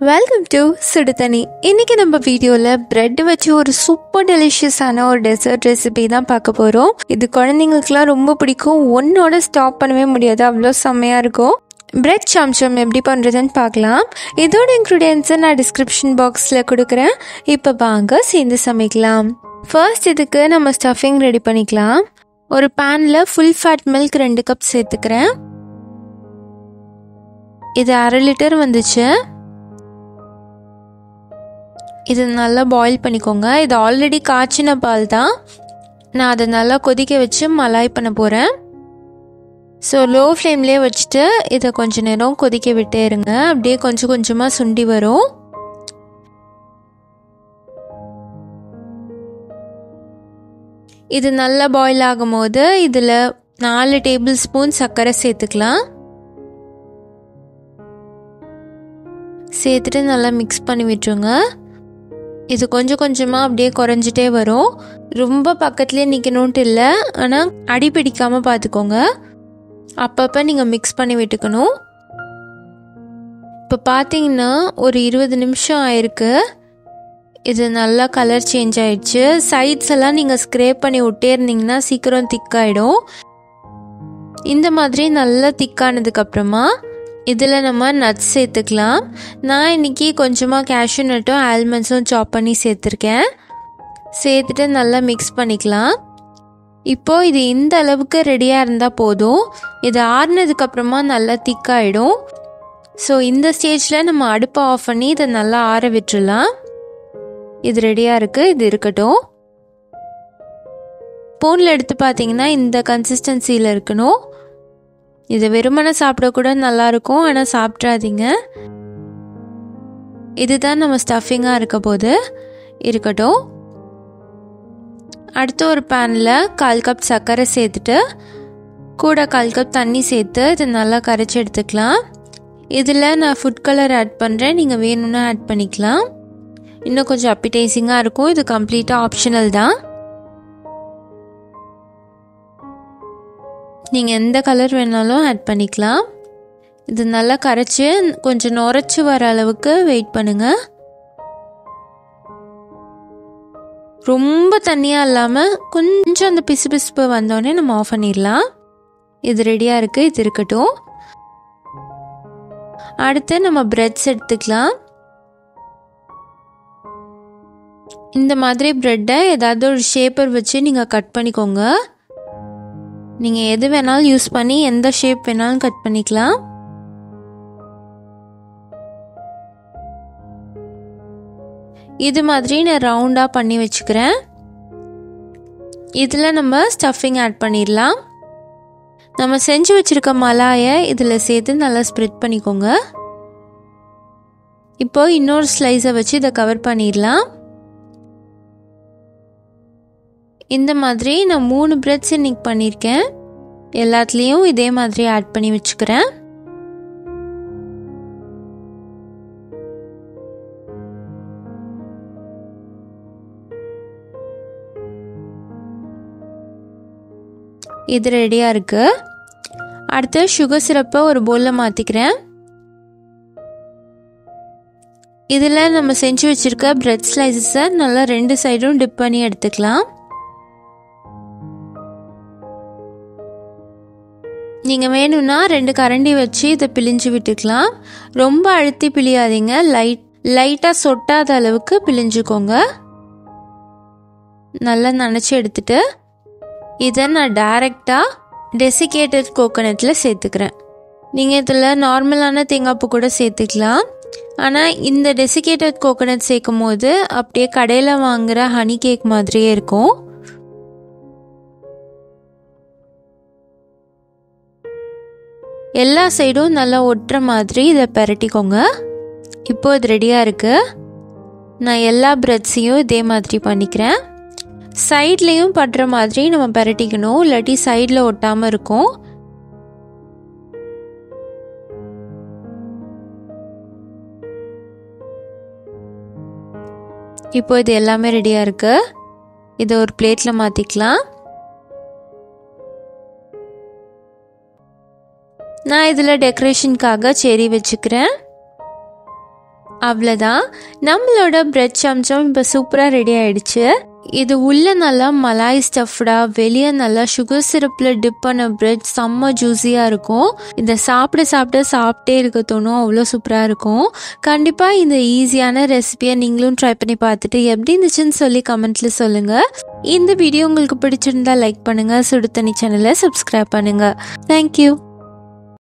Welcome to சுடுதண்ணி. இன்றைக்கி நம்ம வீடியோவில் பிரெட் வச்சு ஒரு சூப்பர் டெலிஷியஸான ஒரு டெசர்ட் ரெசிபி தான் பார்க்க போகிறோம். இது குழந்தைங்களுக்குலாம் ரொம்ப பிடிக்கும். ஒன்னோட ஸ்டாப் பண்ணவே முடியாது, அவ்வளோ செம்மையாக இருக்கும். பிரெட் சம்சம் எப்படி பண்ணுறதுன்னு பார்க்கலாம். இதோட இன்க்ரீடியன்ஸை நான் டிஸ்கிரிப்ஷன் பாக்ஸில் கொடுக்குறேன். இப்போ வாங்க சேர்ந்து சமைக்கலாம். ஃபர்ஸ்ட் இதுக்கு நம்ம ஸ்டஃபிங் ரெடி பண்ணிக்கலாம். ஒரு பேனில் ஃபுல் ஃபேட் மில்க் 2 கப் சேர்த்துக்கிறேன். இது 1/2 லிட்டர் வந்துச்சு. இது நல்லா பாயில் பண்ணிக்கோங்க. இது ஆல்ரெடி காய்ச்சின பால் தான். நான் அதை நல்லா கொதிக்க வச்சு மலாய் பண்ண போகிறேன். ஸோ லோ ஃப்ளேம்லேயே வச்சுட்டு இதை கொஞ்ச நேரம் கொதிக்க விட்டே இருங்க. அப்படியே கொஞ்சம் கொஞ்சமாக சுண்டி வரும். இது நல்லா பாயில் ஆகும் போது இதில் 4 டேபிள் ஸ்பூன் சர்க்கரை சேர்த்துக்கலாம். சேர்த்துட்டு நல்லா மிக்ஸ் பண்ணி விட்டுருங்க. இது கொஞ்சம் கொஞ்சமாக அப்படியே குறைஞ்சிட்டே வரும். ரொம்ப பக்கத்துலேயே நிற்கணுன்ட்டு இல்லை, ஆனால் அடி பிடிக்காமல் பார்த்துக்கோங்க. அப்பப்போ நீங்கள் மிக்ஸ் பண்ணி விட்டுக்கணும். இப்போ பார்த்தீங்கன்னா ஒரு 20 நிமிஷம் ஆயிருக்கு. இது நல்லா கலர் சேஞ்ச் ஆயிடுச்சு. சைட்ஸ் எல்லாம் நீங்கள் ஸ்க்ரேப் பண்ணி விட்டே இருந்தீங்கன்னா சீக்கிரம் திக்காயிடும். இந்த மாதிரி நல்லா திக்கானதுக்கப்புறமா இதில் நம்ம நட்ஸ் சேர்த்துக்கலாம். நான் இன்றைக்கி கொஞ்சமாக கேஷ்யூ நட்டும் ஆல்மண்ட்ஸும் சாப் பண்ணி சேர்த்துருக்கேன். சேர்த்துட்டு நல்லா மிக்ஸ் பண்ணிக்கலாம். இப்போது இது இந்த அளவுக்கு ரெடியாக இருந்தால் போதும். இது ஆறுனதுக்கப்புறமா நல்லா திக்காயிடும். ஸோ இந்த ஸ்டேஜில் நம்ம அடுப்பை ஆஃப் பண்ணி இதை நல்லா ஆற விட்டுடலாம். இது ரெடியாக இருக்குது. இது இருக்கட்டும். ஸ்பூனில் எடுத்து பார்த்தீங்கன்னா இந்த கன்சிஸ்டன்சியில் இருக்கணும். இது வெறுமனை சாப்பிடக்கூட நல்லாயிருக்கும், ஆனால் சாப்பிட்றாதீங்க. இதுதான் நம்ம ஸ்டஃபிங்காக இருக்க போது. இருக்கட்டும். அடுத்து ஒரு பேனில் 1/4 கப் சர்க்கரை சேர்த்துட்டு கூட 1/4 கப் தண்ணி சேர்த்து இதை நல்லா கரைச்சி எடுத்துக்கலாம். இதில் நான் ஃபுட் கலர் ஆட் பண்ணுறேன். நீங்கள் வேணும்னா ஆட் பண்ணிக்கலாம். இன்னும் கொஞ்சம் அப்பிடைசிங்காக இருக்கும். இது கம்ப்ளீட்டாக ஆப்ஷனல் தான். நீங்கள் எந்த கலர் வேணாலும் ஆட் பண்ணிக்கலாம். இது நல்லா கரைச்சி கொஞ்சம் நுரைச்சி வர அளவுக்கு வெயிட் பண்ணுங்கள். ரொம்ப தண்ணியாக இல்லாமல் கொஞ்சம் அந்த பிசுபிசுப்பு வந்தோடனே நம்ம ஆஃப் பண்ணிடலாம். இது ரெடியாக இருக்குது. இது இருக்கட்டும். அடுத்து நம்ம பிரெட்ஸ் எடுத்துக்கலாம். இந்த மாதிரி பிரெட்டை ஏதாவது ஒரு ஷேப்பர் வச்சு நீங்கள் கட் பண்ணிக்கோங்க. நீங்கள் எது வேணாலும் யூஸ் பண்ணி எந்த ஷேப் வேணாலும் கட் பண்ணிக்கலாம். இது மாதிரி நான் ரவுண்டாக பண்ணி வச்சுக்கிறேன். இதில் நம்ம ஸ்டஃபிங் ஆட் பண்ணிடலாம். நம்ம செஞ்சு வச்சுருக்க மலாயை இதில் சேர்த்து நல்லா ஸ்ப்ரெட் பண்ணிக்கோங்க. இப்போ இன்னொரு ஸ்லைஸை வச்சு இதை கவர் பண்ணிடலாம். இந்த மாதிரி நான் 3 பிரெட்ஸ் இன்னைக்கு பண்ணியிருக்கேன். எல்லாத்துலேயும் இதே மாதிரி ஆட் பண்ணி வச்சுக்கிறேன். இது ரெடியாக இருக்குது. அடுத்து சுகர் சிரப்பை ஒரு பவுலில் மாற்றிக்கிறேன். இதில் நம்ம செஞ்சு வச்சுருக்க பிரெட் ஸ்லைசஸை நல்லா 2 சைடும் டிப் பண்ணி எடுத்துக்கலாம். நீங்கள் வேணும்னா 2 கரண்டி வச்சு இதை பிழிஞ்சு விட்டுக்கலாம். ரொம்ப அழுத்தி பிழியாதீங்க. லைட்டாக சொட்டாத அளவுக்கு பிழிஞ்சுக்கோங்க. நல்லா நனைச்சி எடுத்துட்டு இதை நான் டைரெக்டாக டெசிகேட்டட் கோகோனட்டில் சேர்த்துக்கிறேன். நீங்கள் இதில் நார்மலான தேங்காய்ப்பூ கூட சேர்த்துக்கலாம். ஆனால் இந்த டெசிகேட்டட் கோகோனட் சேர்க்கும் போது அப்படியே கடையில் வாங்குகிற ஹனி கேக் மாதிரியே இருக்கும். எல்லா சைடும் நல்லா ஒட்டுற மாதிரி இதை பரட்டிக்கோங்க. இப்போ இது ரெடியாக இருக்குது. நான் எல்லா பிரெட்ஸையும் இதே மாதிரி பண்ணிக்கிறேன். சைட்லேயும் படுற மாதிரி நம்ம பரட்டிக்கணும், இல்லாட்டி சைடில் ஒட்டாமல் இருக்கும். இப்போ இது எல்லாமே ரெடியாக இருக்குது. இதை ஒரு பிளேட்டில் மாற்றிக்கலாம். நான் இதில் டெக்கரேஷனுக்காக செரி வச்சுக்கிறேன். அவ்வளோதான், நம்மளோட பிரெட் சம்சம் இப்போ சூப்பராக ரெடி ஆயிடுச்சு. இது உள்ள நல்லா மலாய் ஸ்டஃப்டாக, வெளியே நல்லா சுகர் சிரப்பில் டிப் பண்ண பிரெட் செம்ம ஜூஸியாக இருக்கும். இதை சாப்பிட்டே இருக்க தோணும், அவ்வளோ சூப்பராக இருக்கும். கண்டிப்பாக இந்த ஈஸியான ரெசிபியை நீங்களும் ட்ரை பண்ணி பார்த்துட்டு எப்படி இருந்துச்சுன்னு சொல்லி கமெண்ட்டில் சொல்லுங்கள். இந்த வீடியோ உங்களுக்கு பிடிச்சிருந்தா லைக் பண்ணுங்கள், சுடு தண்ணி சேனலை சப்ஸ்கிரைப் பண்ணுங்கள். தேங்க்யூ.